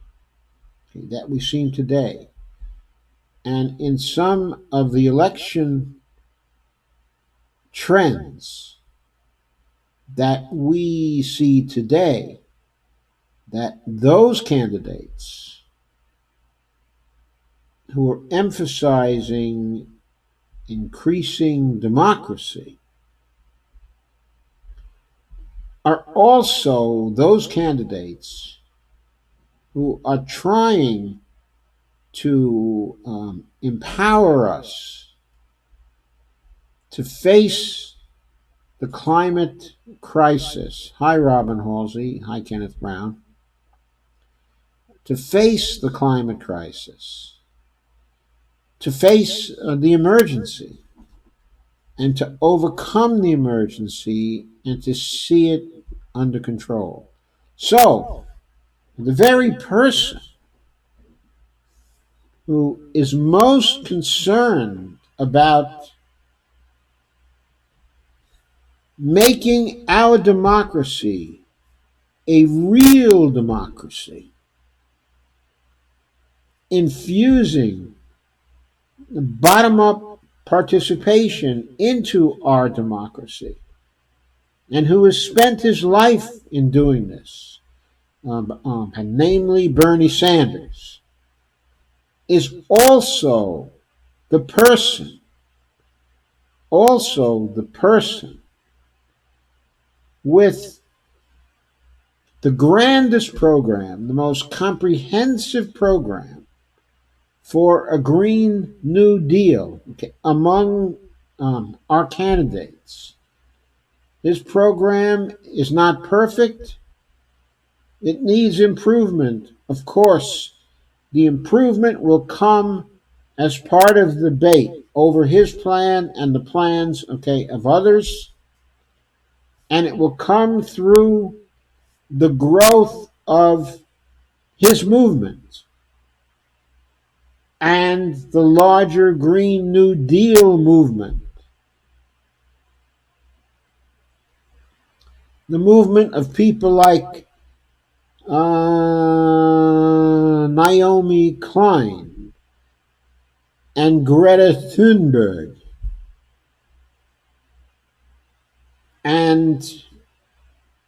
okay, that we seem today, and in some of the election trends that we see today, that those candidates who are emphasizing increasing democracy are also those candidates who are trying to empower us to face the climate crisis. Hi, Robin Halsey. Hi, Kenneth Brown. To face the climate crisis, to face the emergency, and to overcome the emergency and to see it under control. So, the very person who is most concerned about making our democracy a real democracy, infusing bottom up participation into our democracy, and who has spent his life in doing this, and namely Bernie Sanders, is the person, also the person with the grandest program, the most comprehensive program for a Green New Deal, okay, among our candidates. His program is not perfect. It needs improvement. Of course, the improvement will come as part of the debate over his plan and the plans, okay, of others, and it will come through the growth of his movement and the larger Green New Deal movement, the movement of people like Naomi Klein and Greta Thunberg and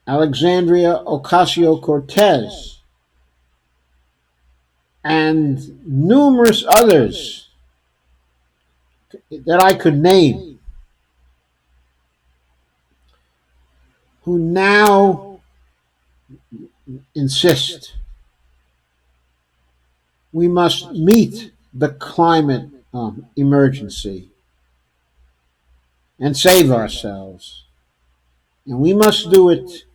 Alexandria Ocasio Cortez and numerous others that I could name, who now insist we must meet the climate emergency and save ourselves. And we must do it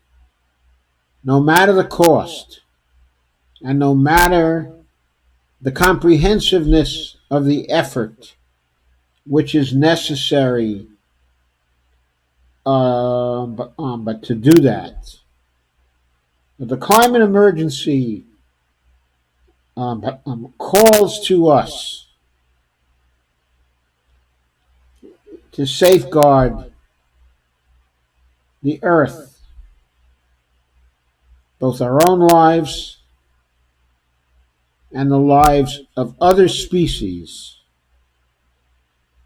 no matter the cost and no matter the comprehensiveness of the effort which is necessary, but to do that. But the climate emergency calls to us to safeguard the earth, both our own lives and the lives of other species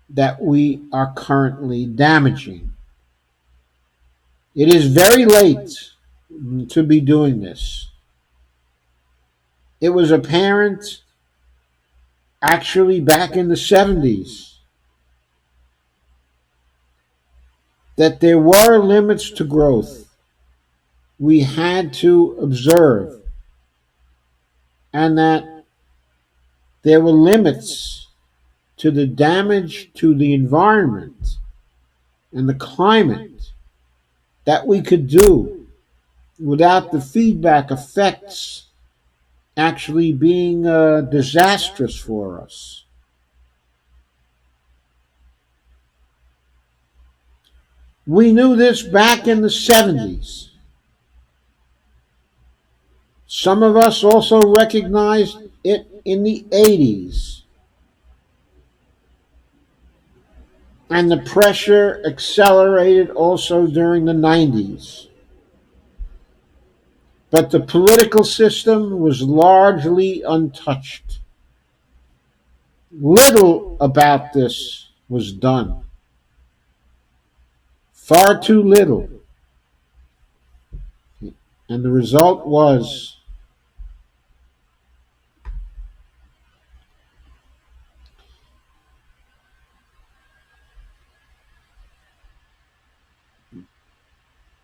that we are currently damaging. It is very late to be doing this. It was apparent actually back in the 70s that there were limits to growth. We had to observe, and that there were limits to the damage to the environment and the climate that we could do without the feedback effects actually being disastrous for us. We knew this back in the 70s. Some of us also recognized it in the 80s. And the pressure accelerated also during the 90s. But the political system was largely untouched. Little about this was done. Far too little. And the result was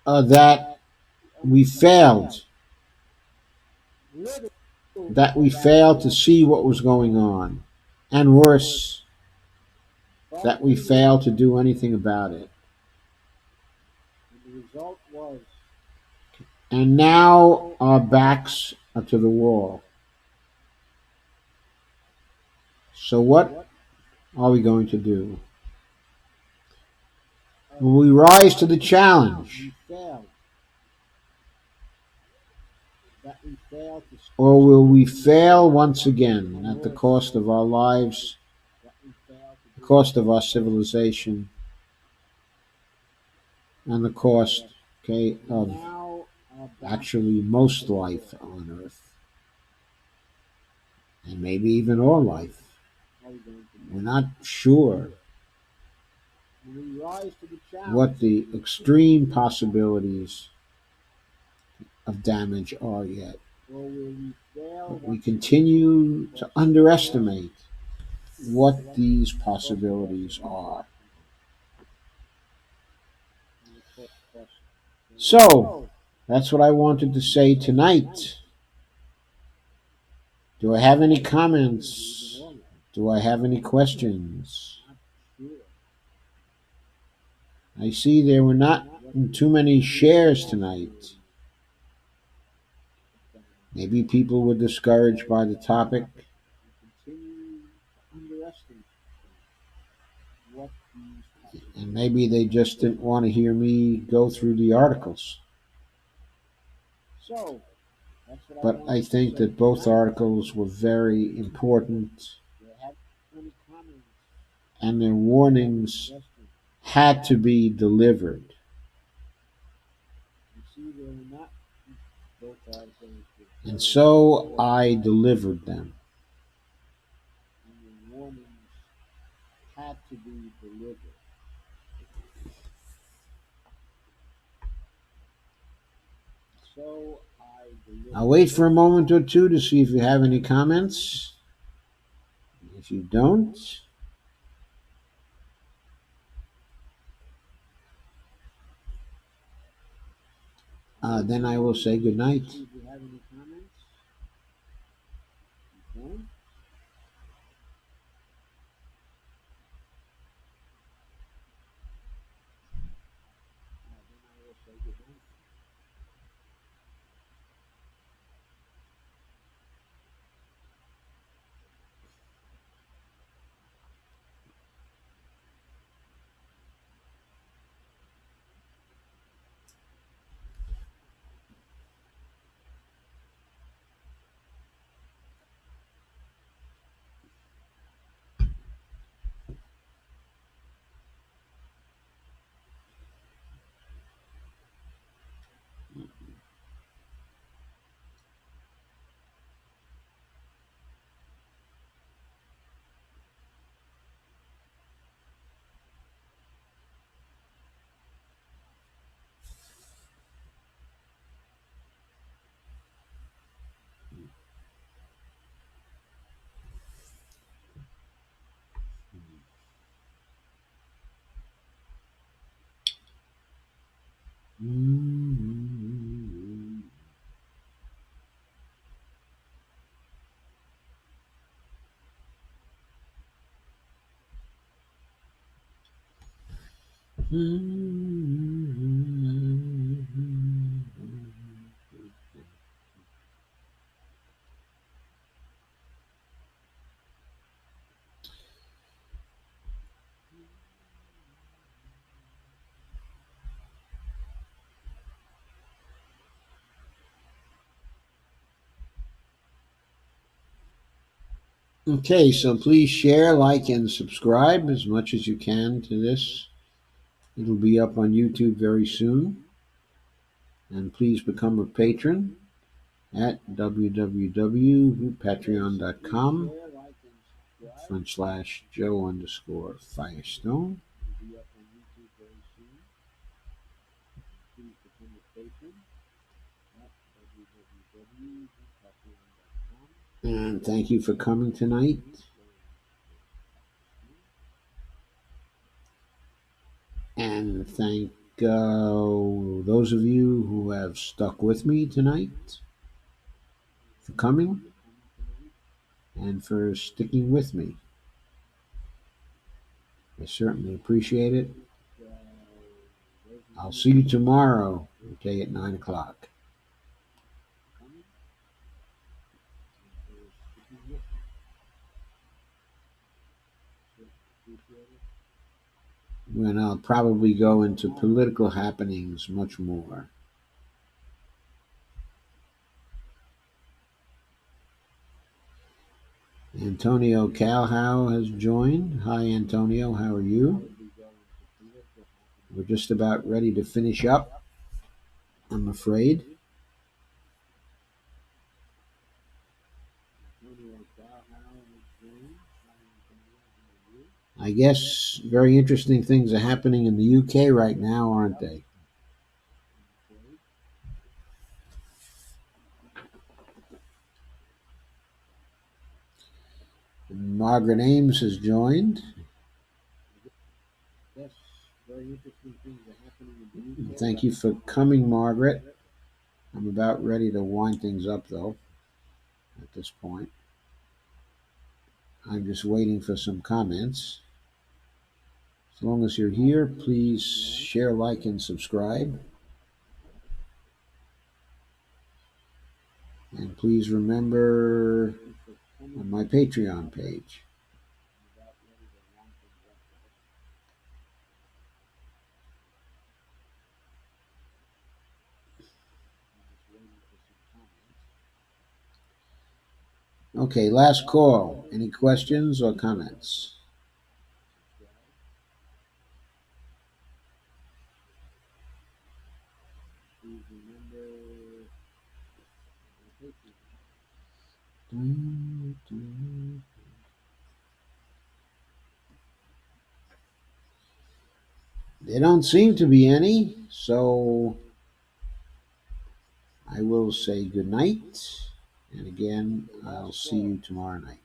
that we failed. That we failed to see what was going on. And worse, that we failed to do anything about it. And now our backs are to the wall. So what are we going to do? Will we rise to the challenge? Or will we fail once again at the cost of our lives, the cost of our civilization, and the cost, okay, of actually most life on Earth, and maybe even all life? We're not sure what the extreme possibilities of damage are yet. But we continue to underestimate what these possibilities are. So, that's what I wanted to say tonight. Do I have any comments? Do I have any questions? I see there were not too many shares tonight. Maybe people were discouraged by the topic. And maybe they just didn't want to hear me go through the articles. But I think that both articles were very important, and their warnings had to be delivered. And so I delivered them. I'll wait for a moment or two to see if you have any comments. If you don't, then I will say good night. Okay, so please share, like, and subscribe as much as you can to this. It'll be up on YouTube very soon. And please become a patron at www.patreon.com/Joe_Firestone. And thank you for coming tonight. And thank those of you who have stuck with me tonight for coming and for sticking with me. I certainly appreciate it. I'll see you tomorrow, okay, at 9 o'clock. When I'll probably go into political happenings much more. Antonio Calhow has joined. Hi, Antonio. How are you? We're just about ready to finish up, I'm afraid. I guess very interesting things are happening in the UK right now, aren't they? And Margaret Ames has joined. And thank you for coming, Margaret. I'm about ready to wind things up, though, at this point. I'm just waiting for some comments. As long as you're here, please share, like, and subscribe. And please remember on my Patreon page. Okay, last call. Any questions or comments? There don't seem to be any, so I will say good night. And again, I'll see you tomorrow night.